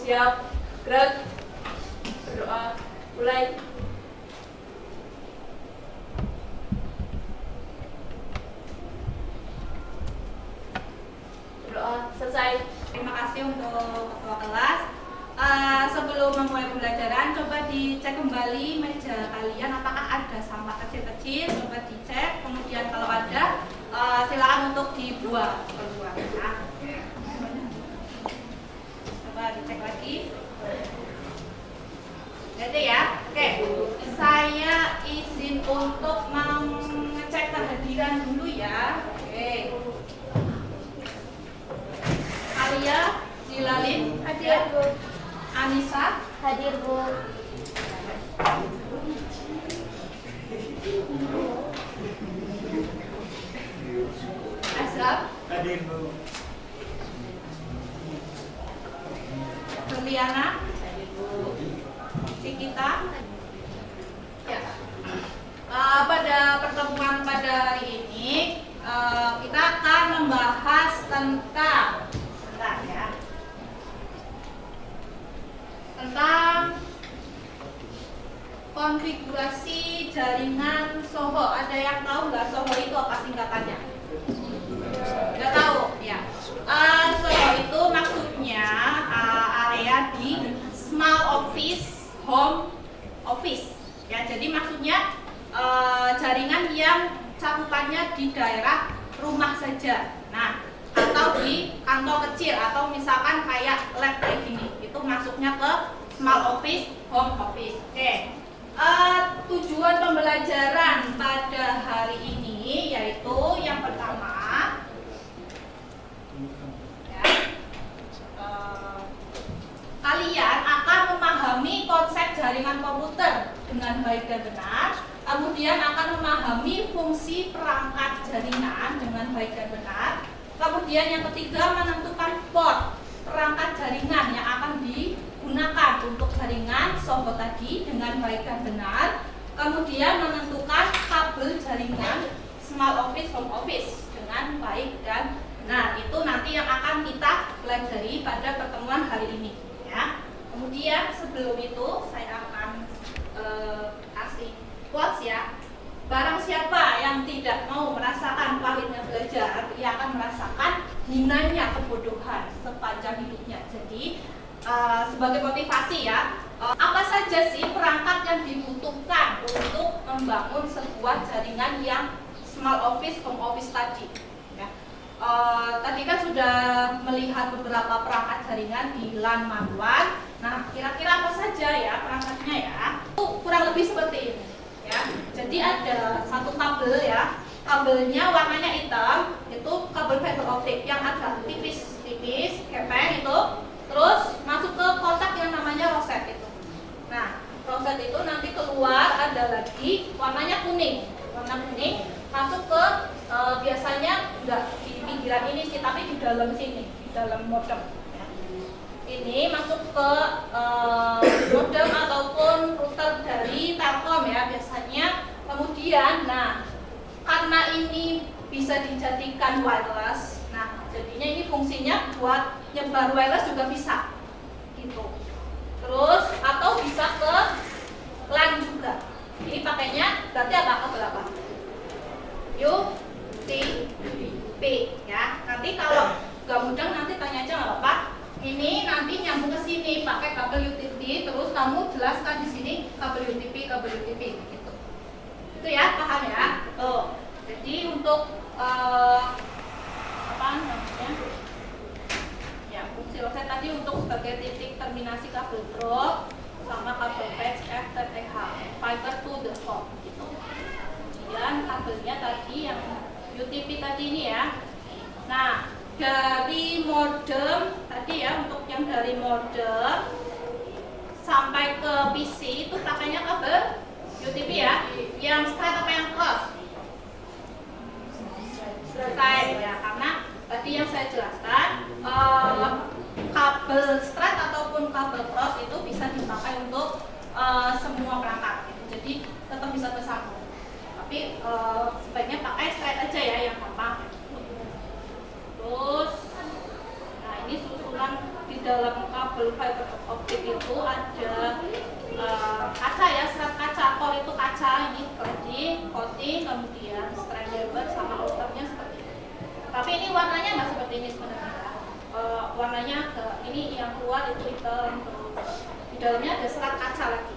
Siap, gerak, berdoa, mulai. Berdoa, selesai. Terima kasih untuk ketua kelas. Sebelum memulai pembelajaran, coba dicek kembali meja kalian apakah ada sampah kecil-kecil, coba dicek. Kemudian kalau ada, silakan untuk dibuang keluar. Nah, coba dicek lagi. Jadi ya, oke. Saya izin untuk mengecek kehadiran dulu ya. Oke. Alia, Zilalin, Hadir, Bu. Anissa, Hadir, Bu. Azab, Hadir, Bu. Berliana, Cikita. Ya. Pada pertemuan pada hari ini kita akan membahas tentang konfigurasi jaringan SOHO. Ada yang tahu nggak SOHO itu apa singkatannya? Nggak tahu ya. SOHO itu maksudnya area di small office, home office ya. Jadi maksudnya jaringan yang cakupannya di daerah rumah saja. Nah, atau di kantor kecil, atau misalkan kayak lab kayak gini, itu masuknya ke small office, home office. Oke. Tujuan pembelajaran pada hari ini yaitu yang pertama ya, kalian akan memahami konsep jaringan komputer dengan baik dan benar. Kemudian akan memahami fungsi perangkat jaringan dengan baik dan benar. Kemudian yang ketiga, menentukan port perangkat jaringan yang akan digunakan untuk jaringan SOHO tadi dengan baik dan benar. Kemudian menentukan kabel jaringan small office, home office dengan baik dan benar. Itu nanti yang akan kita pelajari pada pertemuan hari ini ya. Kemudian sebelum itu saya akan kasih quotes ya. Barang siapa yang tidak mau merasakan pahitnya belajar, ia akan merasakan hinanya kebodohan sepanjang hidupnya. Jadi sebagai motivasi ya, apa saja sih perangkat yang dibutuhkan untuk membangun sebuah jaringan yang small office, home office tadi ya. Tadi kan sudah melihat beberapa perangkat jaringan di LAN manual. Nah, kira-kira apa saja ya perangkatnya ya? Itu kurang lebih seperti ini ya. Jadi ada satu kabel ya, kabelnya warnanya hitam, itu kabel fiber optik yang agak tipis-tipis, kepeng itu, terus masuk ke kotak yang namanya roset itu. Nah, roset itu nanti keluar ada lagi warnanya kuning, warna kuning masuk ke biasanya enggak di pinggiran ini sih, tapi di dalam sini, di dalam modem. Ini masuk ke modem ataupun router dari Telkom ya biasanya. Kemudian, nah karena ini bisa dijadikan wireless, nah jadinya ini fungsinya buat nyebar wireless juga bisa, gitu. Terus atau bisa ke LAN juga. Ini pakainya berarti apa? Kabel apa? UTP ya. Nanti kalau nggak mudah nanti tanya aja nggak apa-apa. Ini nanti nyambung ke sini pakai kabel UTP, terus kamu jelaskan di sini kabel UTP gitu. Itu ya, paham ya? Tuh. Jadi untuk apa namanya? Ya, fungsi roset tadi untuk sebagai titik terminasi kabel drop sama kabel patch FTTH, fiber to the home gitu. Kemudian kabelnya tadi yang UTP tadi ini ya. Nah, dari modem tadi ya, untuk yang dari modem sampai ke PC itu pakainya kabel UTP ya. Yang straight apa yang cross? Straight ya, karena tadi yang saya jelaskan kabel straight ataupun kabel cross itu bisa dipakai untuk semua perangkat gitu. Jadi tetap bisa tersambung. Tapi sebaiknya pakai straight aja ya, yang gampang. Terus, nah ini susunan di dalam kabel fiber optik itu ada kaca ya, serat kaca. Core itu kaca, ini cladding, coating, kemudian strand fiber sama outernya seperti ini. Tapi ini warnanya nggak seperti ini sebenarnya. Warnanya ini yang keluar itu hitam, di dalamnya ada serat kaca lagi.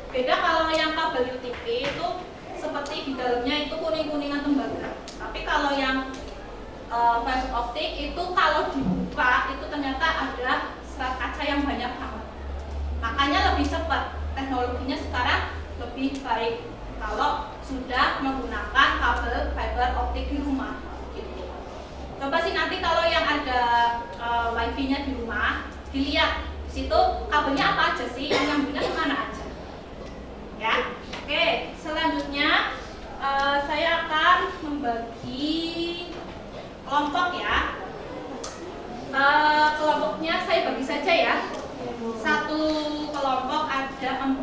Beda kalau yang kabel UTP itu seperti di dalamnya itu kuning-kuningan tembaga. Tapi kalau yang fiber optik itu kalau dibuka itu ternyata ada serat kaca yang banyak banget. Makanya lebih cepat, teknologinya sekarang lebih baik kalau sudah menggunakan kabel fiber optik di rumah. Gitu. Coba sih nanti kalau yang ada wifi-nya di rumah, dilihat di situ kabelnya apa aja sih, yang nyambungnya kemana aja. Ya, oke. Selanjutnya saya akan membagi kelompok ya. Kelompoknya saya bagi saja ya. Satu kelompok ada 4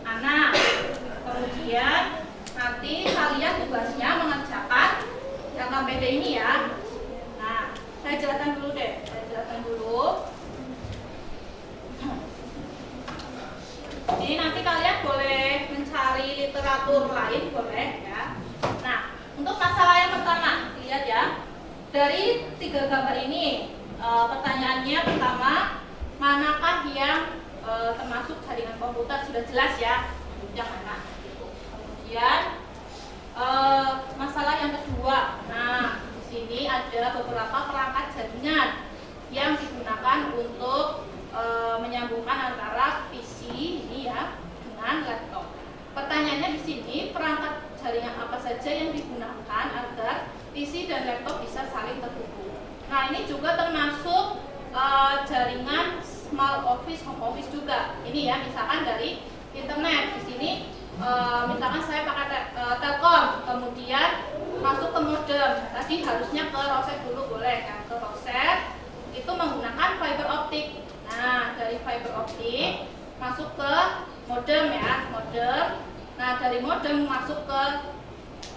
anak. Kemudian nanti kalian tugasnya mengerjakan yang KPD ini ya. Nah, saya jelaskan dulu deh. Jadi nanti kalian boleh mencari literatur lain, boleh ya. Nah, untuk masalah yang pertama, lihat ya. Dari 3 gambar ini, pertanyaannya pertama, manakah yang termasuk jaringan komputer? Sudah jelas ya, yang mana. Kemudian masalah yang kedua, nah di sini ada beberapa perangkat jaringan yang digunakan untuk menyambungkan antara PC ini ya dengan laptop. Pertanyaannya di sini, perangkat jaringan apa saja yang digunakan agar PC dan laptop bisa saling terhubung. Nah, ini juga termasuk jaringan small office, home office juga. Ini ya, misalkan dari internet. Di sini misalkan saya pakai Telkom, kemudian masuk ke modem. Tadi harusnya ke Roset dulu, boleh kan? Ke Roset itu menggunakan fiber optik. Nah, dari fiber optik masuk ke modem ya, modem. Nah, dari modem masuk ke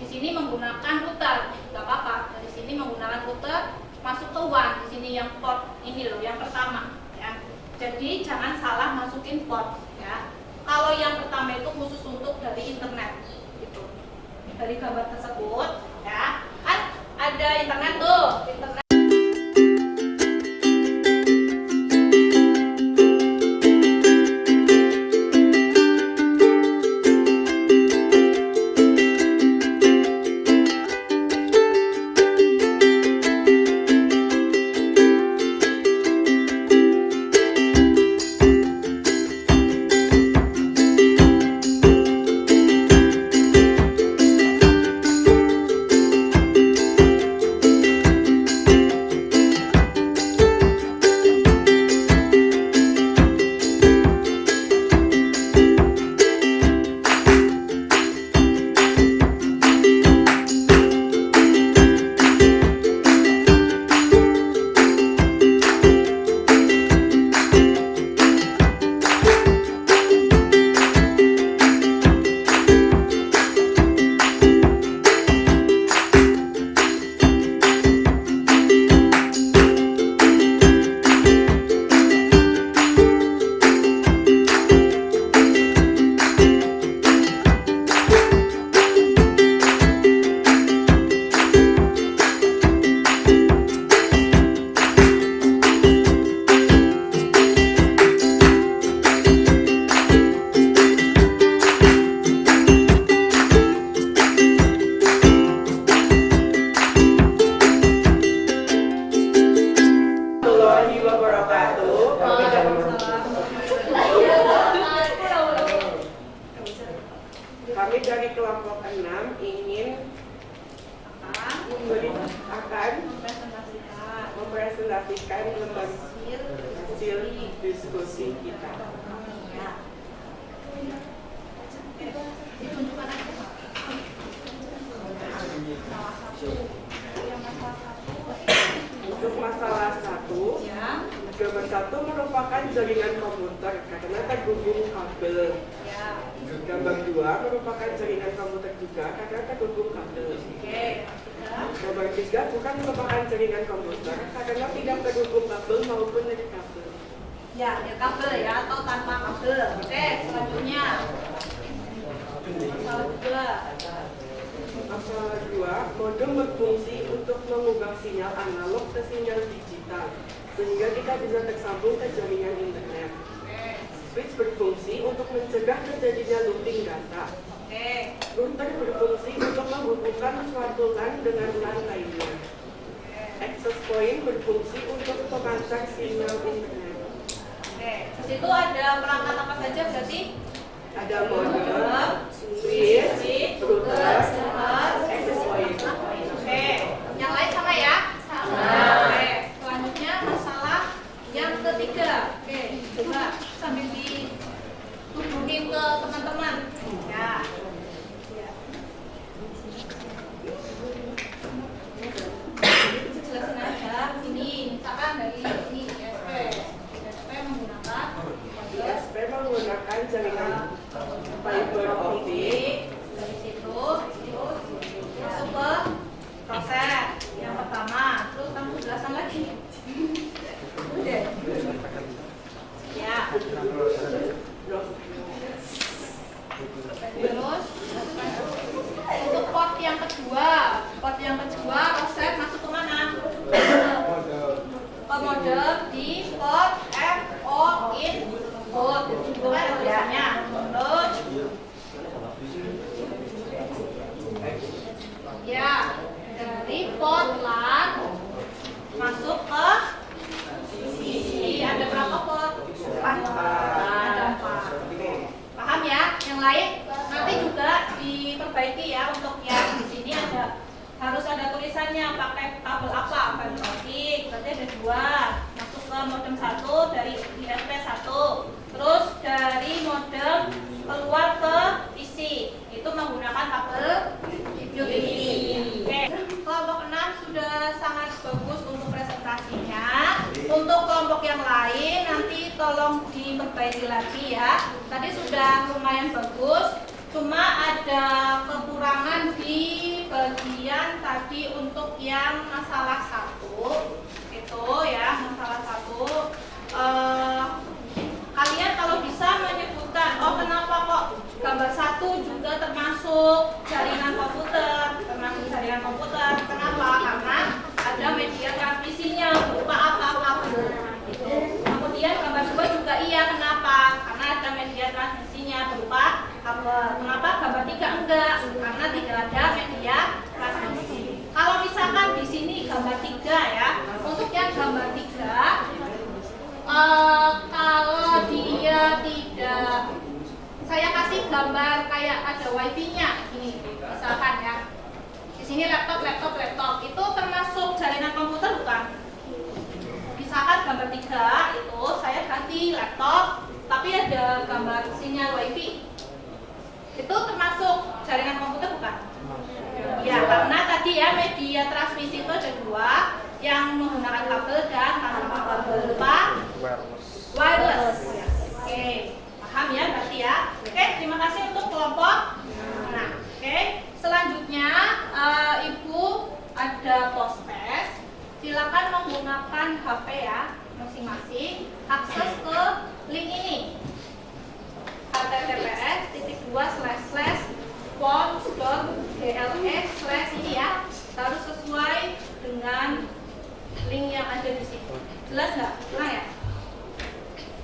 di sini menggunakan router, nggak apa-apa. Dari sini menggunakan router masuk ke WAN. Di sini yang port ini loh, yang pertama ya. Jadi jangan salah masukin port ya. Kalau yang pertama itu khusus untuk dari internet gitu. Dari gambar tersebut ya, kan ada internet tuh, internet. Kami dari kelompok 6 ingin akan mempresentasikan hasil diskusi kita. Untuk masalah 1, Gambar 1 merupakan jaringan komputer karena terhubung kabel. Ya. Gambar 2 merupakan jaringan komputer juga karena terhubung kabel. Oke. Gambar 3 bukan merupakan jaringan komputer karena tidak terhubung kabel maupun kabel. Ya, kabel ya atau tanpa kabel. Oke, selanjutnya. Masalah 2, modem berfungsi untuk mengubah sinyal analog ke sinyal digital sehingga kita bisa tersambung ke jaringan internet. Switch berfungsi untuk mencegah terjadinya looping data. Router berfungsi untuk menghubungkan suatu LAN dengan LAN lainnya. Access point berfungsi untuk pengantar sinyal internet. Di situ ada perangkat apa saja berarti? Ada modem, switch, router, access point. Oke, yang lain sama ya? Sama. Oke, selanjutnya masalah yang ketiga. Oke, coba sambil dihubungin ke teman-teman. Ya. Jelasin aja. Ini, misalkan dari ini ISP. ISP menggunakan ISP menggunakan jaringan fiber optik. dari situ masuk ke proses yang pertama, terus kamu jelasan lagi. Ya. Terus untuk port yang kedua proses masuk ke mana? Ke modem di port FO input. Itu kan tulisannya. Terus ya, dari port LAN masuk ke sisi. Ada berapa port? 4. Ada 4. Paham ya? Yang lain nanti juga diperbaiki ya. Untuk yang di sini harus ada tulisannya pakai kabel apa? Kabel optik. Berarti ada 2. Masuk ke modem 1 dari ISP 1. Terus dari modem keluar ke PC. Itu menggunakan kabel UPnP. Oke. Kelompok 6 sudah sangat bagus untuk presentasinya. Untuk kelompok yang lain nanti tolong diperbaiki lagi ya. Tadi sudah lumayan bagus. Cuma ada kekurangan di bagian tadi untuk yang masalah 1. Itu ya, masalah 1. Kalian kalau bisa menyebutkan, kenapa kok gambar 1 juga termasuk jaringan komputer, kenapa? Karena ada media transmisinya berupa kabel. Kemudian gambar 2 juga iya, kenapa? Karena ada media transmisinya berupa kabel. Kenapa gambar 3 enggak? Karena tidak ada media transmisi. Kalau misalkan di sini gambar 3 ya, untuk yang gambar 3 kalau dia tidak, saya kasih gambar kayak ada wifi-nya ini, misalkan ya. Di sini laptop itu termasuk jaringan komputer bukan? Misalkan gambar 3 itu saya ganti laptop, tapi ada gambar sinyal wifi. Itu termasuk jaringan komputer bukan? Ya, karena tadi ya media transmisi itu ada 2, yang menggunakan kabel dan tanpa kabel, berupa wireless. Oke, paham ya berarti ya. Oke, terima kasih untuk kelompok. Nah, oke, selanjutnya Ibu ada post test. Silakan menggunakan HP ya masing-masing, akses ke link ini. https://forms.gle/ ini ya, harus sesuai dengan link yang ada di situ. Jelas nggak? Nah ya.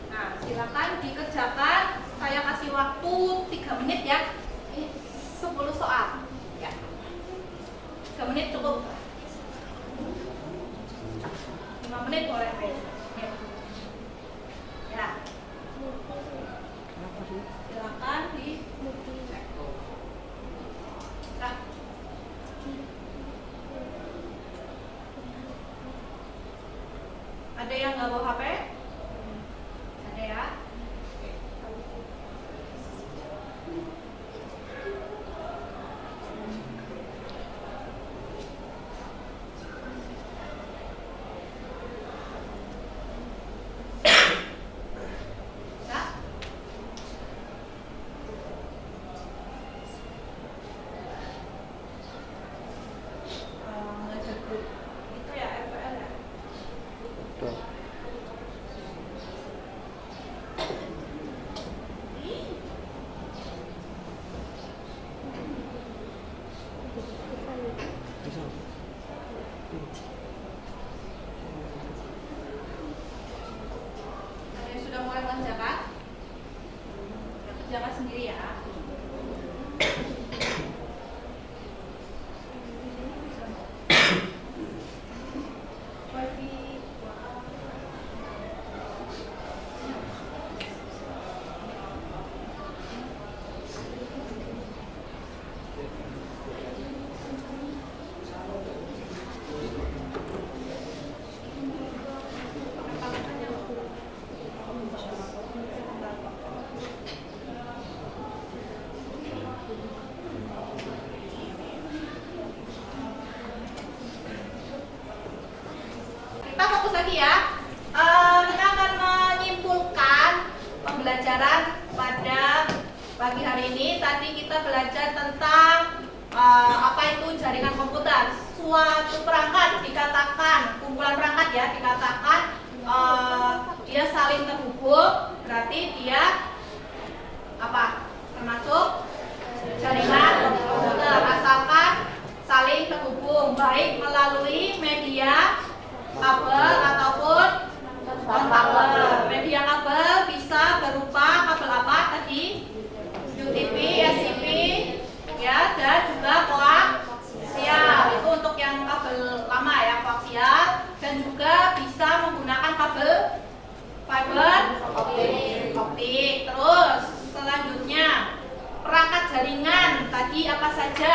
Nah, silakan dikerjakan. Saya kasih waktu 3 menit ya. Ini 10 soal. Ya. 3 menit cukup. 5 menit boleh. Ya. Ya. Silakan dicek. Nah. Ada yang nggak bawa HP? Ada ya? kerjakan? Kita kerjakan sendiri ya. Kita fokus lagi ya. Kita akan menyimpulkan pembelajaran pada pagi hari ini. Tadi kita belajar tentang apa itu jaringan komputer. Suatu perangkat dikatakan, kumpulan perangkat ya, dikatakan dia saling terhubung, berarti dia apa? Termasuk jaringan komputer, asalkan saling terhubung baik melalui media kabel ataupun non-kabel. Media kabel bisa berupa kabel apa tadi? UTP, SCP, ya, dan juga koaksial. Itu untuk yang kabel lama ya, koaksial, dan juga bisa menggunakan kabel fiber optik. Terus selanjutnya perangkat jaringan tadi apa saja?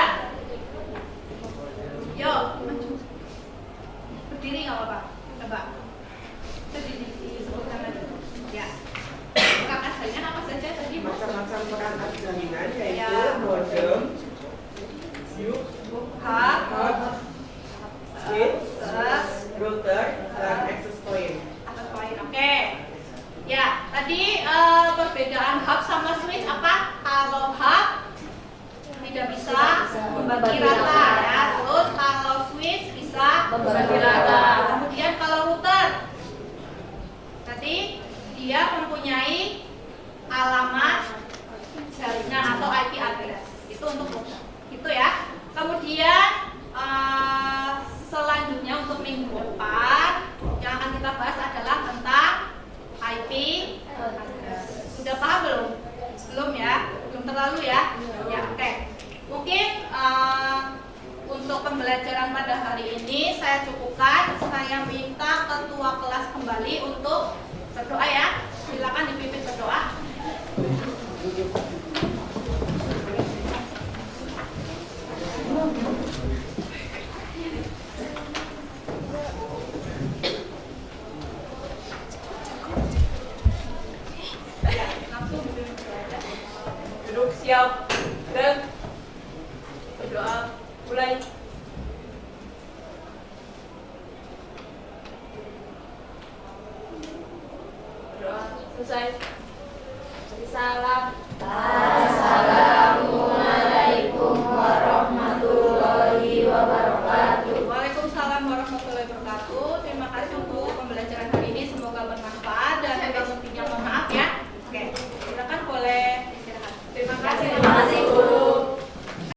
Yuk, maju. Berdiri nggak apa-apa? Coba. Berdiri disebutkan aja. Ya. Perangkat jaringan apa saja tadi? Macam-macam perangkat jaringan yaitu Ya. modem, hub, switch, router, dan access point. Atas poin. Oke. Ya, tadi perbedaan hub sama switch apa? Kalau hub tidak bisa membagi rata ya. Terus kalau switch bisa membagi rata. Kemudian kalau router tadi dia mempunyai alamat jaringan atau IP address. Itu untuk router. Itu ya. Kemudian selanjutnya untuk minggu depan yang akan kita bahas adalah tentang IP address. Sudah paham belum? Belum ya? Belum terlalu ya? Ya, oke. Mungkin untuk pembelajaran pada hari ini saya cukupkan. Saya minta ketua kelas kembali untuk berdoa ya. Silakan dipimpin berdoa. Ya, langsung Duduk siap. Gerak. Berdoa. Mulai. Berdoa. Selesai. Salam.